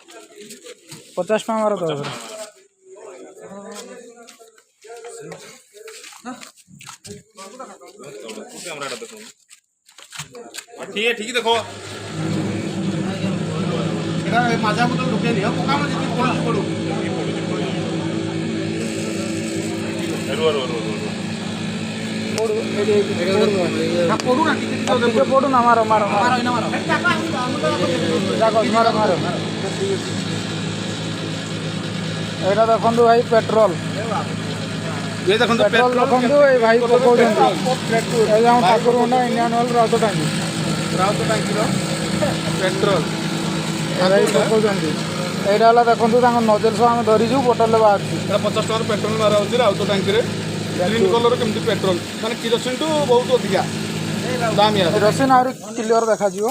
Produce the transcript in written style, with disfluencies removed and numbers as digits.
50 ଟଙ୍କା ମାର ତ ठीक देखो माझा बोतल ढुके नहीं पका पड़ू পড়ু না মারো মারো মারো মারো এটা দেখুন ভাই পেট্রোল পেট্রোল দেখুন এই ভাই পকাউଛନ୍ତି ঠাকুর হোন্ডা ইন্ডিয়ান অয়েল রাউତ ଟାଙ୍କିର पेट्रोल ଭାଇ ପକାଉଛନ୍ତି এইটা ହେଲା ଦେଖନ୍ତୁ ତାଙ୍କ ନଜେଲ ସହ ଆମେ ଧରିଛୁ ବୋଟଲରେ ବାହାରୁଛି 50 ଟଙ୍କାର पेट्रोल ମାରା ହେଉଛି ରାଉତ ଟାଙ୍କିରେ ଗ୍ରୀନ୍ କଲର କେମିତି पेट्रोल ମାନେ କିରୋସିନ ଟୁ ବହୁତ ଅଧିକା ଦାମିଆ କିରୋସିନ ଆହୁରି କ୍ଲିୟର ଦେଖାଯିବ